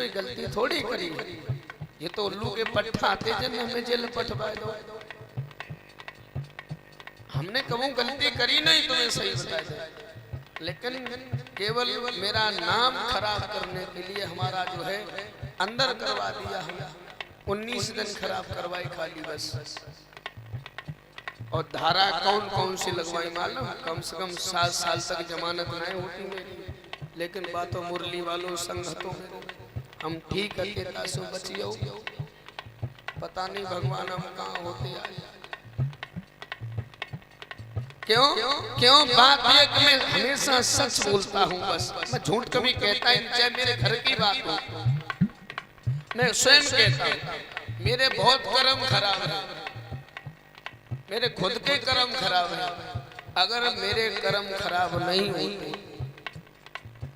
कोई गलती थोड़ी करी है, ये तो उल्लू के पट्टा आते जन हमें जेल पटवा दो। हमने कभी गलती करी नहीं, तुम्हें सही बता दे, लेकिन केवल मेरा नाम खराब करने के लिए हमारा जो है अंदर करवा दिया। हम 19 दिन खराब करवाई खाली बस। और धारा कौन कौन सी लगवाई मालूम? कम से कम 7 साल तक जमानत नहीं होती मेरी, लेकिन बातों मुरली वालों संगतों में हम ठीक है सो बचियो। पता नहीं भगवान हम कहाँ होते आए। क्यों क्यों? बात ये कि मैं हमेशा सच बोलता हूँ, बस मैं झूठ कभी कहता ही नहीं, चाहे मेरे घर की बात हो। मैं स्वयं कहता हूँ मेरे बहुत कर्म खराब है, मेरे खुद के कर्म खराब है। अगर मेरे कर्म खराब नहीं होते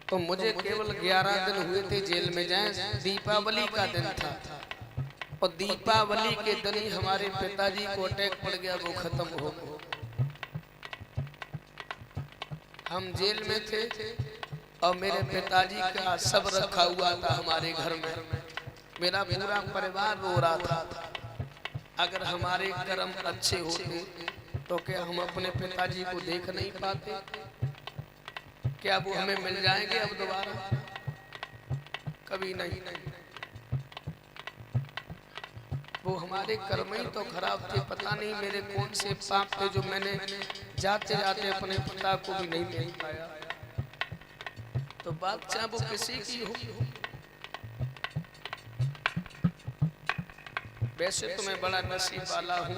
तो मुझे केवल 11 दिन हुए थे जेल में जाए। दीपावली का दिन था और दीपावली के दिन ही हमारे पिताजी को अटैक पड़ गया, वो खत्म हो गया। हम जेल में थे और मेरे पिताजी का सब रखा हुआ था हमारे घर में। मेरा पूरा परिवार रो रहा था। अगर हमारे कर्म अच्छे होते तो क्या हम अपने पिताजी को देख नहीं पाते? क्या वो हमें मिल जाएंगे अब दोबारा? कभी नहीं। वो हमारे कर्म ही तो खराब थे। पता नहीं मेरे कौन से पाप थे जो मैंने जाते जाते अपने पिता को भी नहीं मिल पाया। तो बात चाहे वो किसी की हो, वैसे तो मैं बड़ा नसीब वाला हूँ,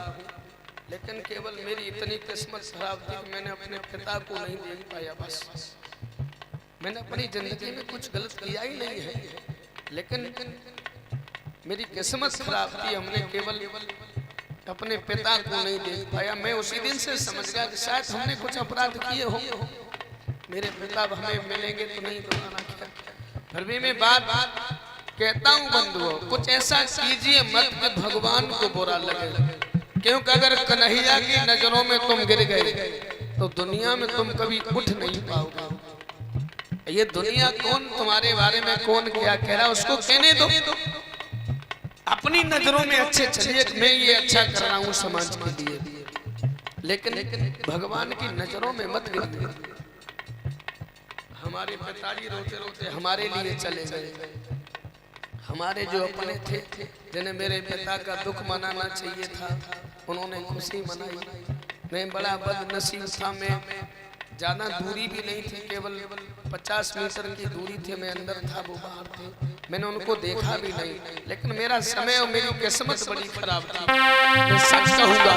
लेकिन केवल मेरी इतनी किस्मत खराब थी कि मैंने अपने पिता को नहीं देख पाया। बस मैंने अपनी जिंदगी में कुछ गलत किया ही नहीं है, लेकिन मेरी किस्मत खराब थी। हमने केवल अपने पिता को नहीं देख पाया। मैं उसी दिन से समझ गया कि शायद हमने कुछ अपराध किए हो। मेरे पिता हमें मिलेंगे तो नहीं दोबारा क्या। फिर भी मैं बात कहता हूँ बंधुओं, कुछ ऐसा कीजिए मत कि भगवान को बुरा लगे। क्योंकि अगर कन्हैया की नजरों में तुम गिर गए तो दुनिया में तुम कभी उठ नहीं पाओगे। ये दुनिया कौन तुम्हारे बारे में कौन क्या कह रहा है उसको कहने दो। अपनी नजरों में अच्छे चलिए, मैं ये अच्छा कर रहा हूँ समाज के लिए, लेकिन भगवान की नजरों में मत गिरिए। हमारे पिताजी रोते रोते हमारे लिए चले गए। हमारे जो अपने थे जिन्हें मेरे पिता का दुख मनाना चाहिए था, उन्होंने खुशी मनाई। मैं बड़ा बदनसीब था। मैं ज्यादा दूरी भी नहीं थी, केवल 50 मीटर की दूरी थी। मैं अंदर था, वो बाहर थे। मैंने उनको देखा भी नहीं, लेकिन मेरा समय और मेरी किस्मत बड़ी खराब थी। मैं सच कहूँगा,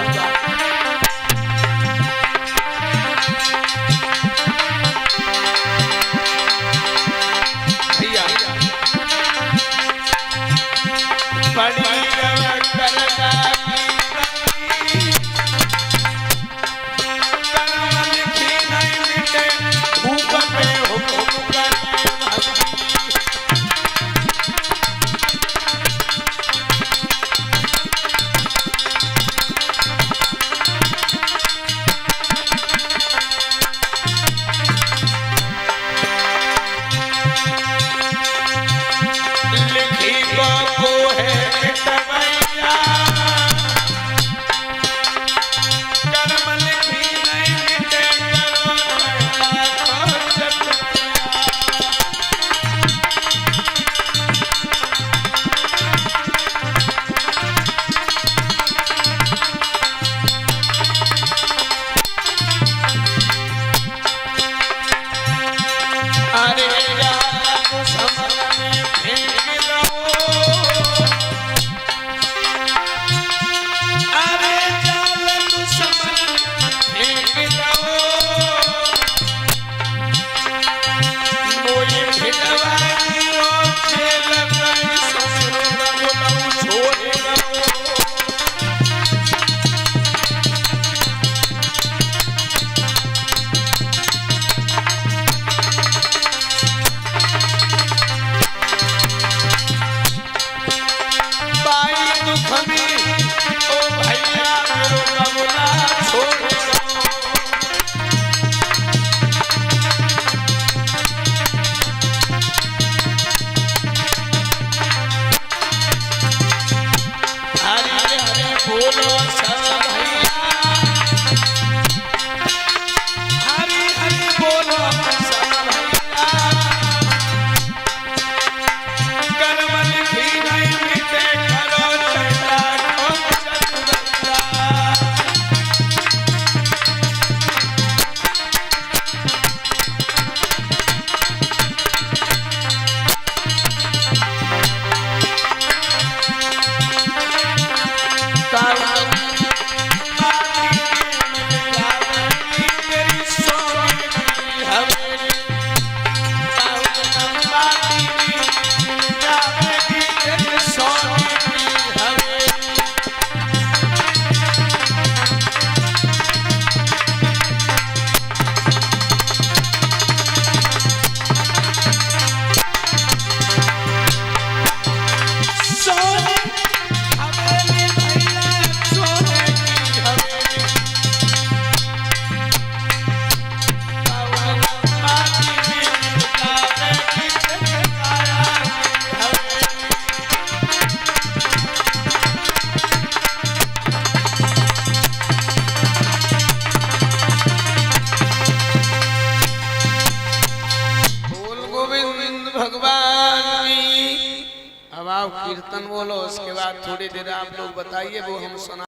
भगवान की। अब आप कीर्तन बोलो, उसके बाद थोड़ी देर आप लोग बताइए, वो हम सुना।